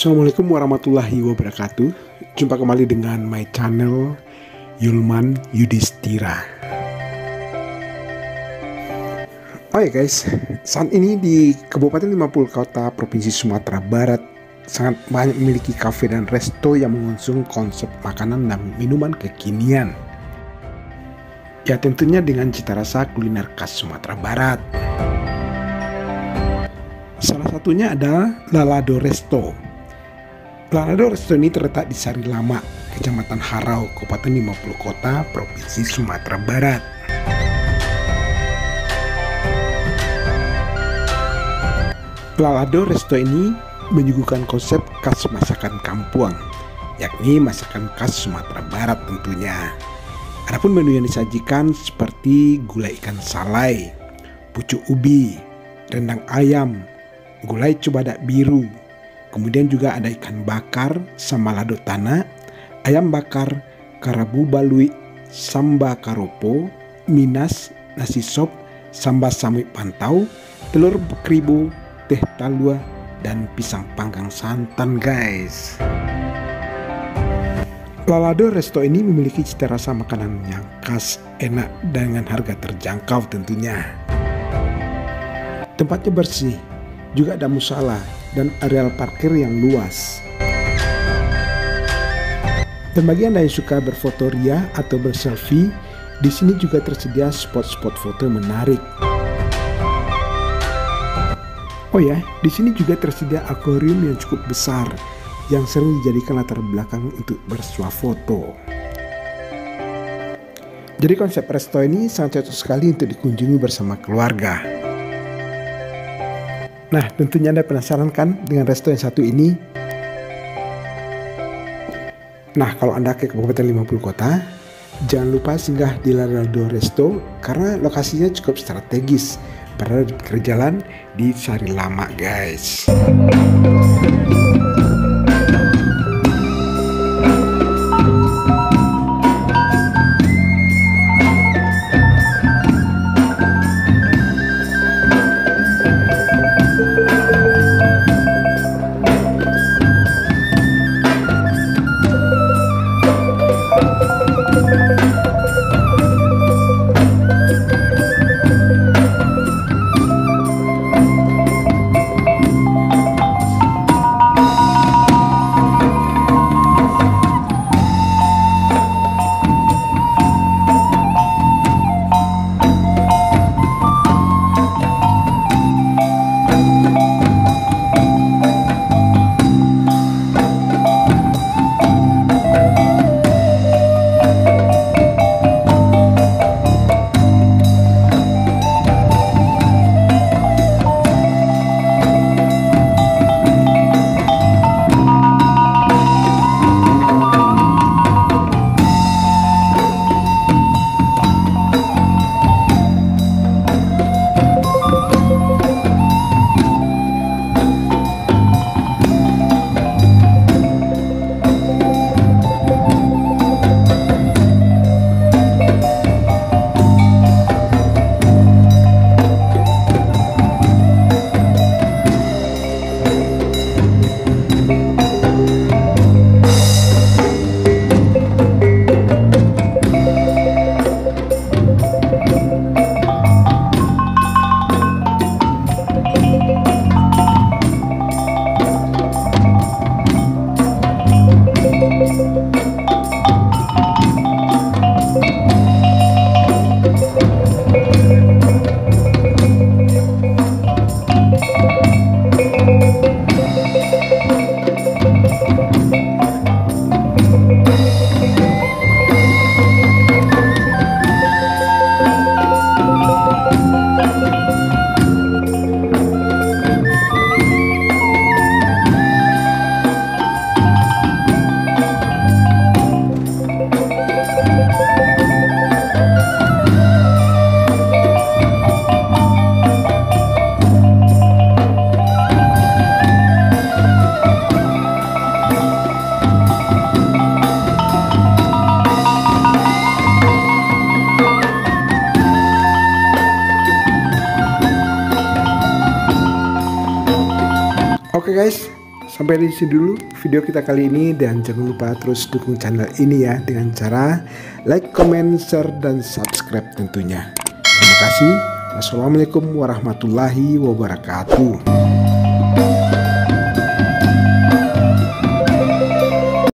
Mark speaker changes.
Speaker 1: Assalamualaikum warahmatullahi wabarakatuh. Jumpa kembali dengan my channel Yulman Yudhistira. Oke guys, saat ini di Kabupaten 50 Kota Provinsi Sumatera Barat sangat banyak memiliki kafe dan resto yang mengusung konsep makanan dan minuman kekinian. Ya tentunya dengan cita rasa kuliner khas Sumatera Barat. Salah satunya adalah Lalado Resto. Lalado Resto ini terletak di Sari Lama, Kecamatan Harau, Kabupaten 50 Kota, Provinsi Sumatera Barat. Lalado Resto ini menyuguhkan konsep khas masakan kampung, yakni masakan khas Sumatera Barat tentunya. Adapun menu yang disajikan seperti gulai ikan salai, pucuk ubi, rendang ayam, gulai cubadak biru, kemudian juga ada ikan bakar, sambal lado tanah, ayam bakar, karabu balui, samba karopo, minas, nasi sop, samba samui pantau, telur kribo, teh talua, dan pisang panggang santan guys. Lalado Resto ini memiliki cita rasa makanan yang khas, enak, dengan harga terjangkau tentunya. Tempatnya bersih, juga ada musala dan areal parkir yang luas. Dan bagi Anda yang suka berfoto ria atau berselfie, di sini juga tersedia spot-spot foto menarik. Oh ya, di sini juga tersedia akuarium yang cukup besar yang sering dijadikan latar belakang untuk bersuah foto. Jadi konsep resto ini sangat cocok sekali untuk dikunjungi bersama keluarga. Nah, tentunya Anda penasaran kan dengan resto yang satu ini? Nah, kalau Anda ke Kabupaten 50 Kota, jangan lupa singgah di Lalado Resto karena lokasinya cukup strategis, berada di pinggir jalan di Sari Lama, guys. Oke guys, sampai di sini dulu video kita kali ini, dan jangan lupa terus dukung channel ini ya dengan cara like, comment, share, dan subscribe tentunya. Terima kasih. Wassalamualaikum warahmatullahi wabarakatuh.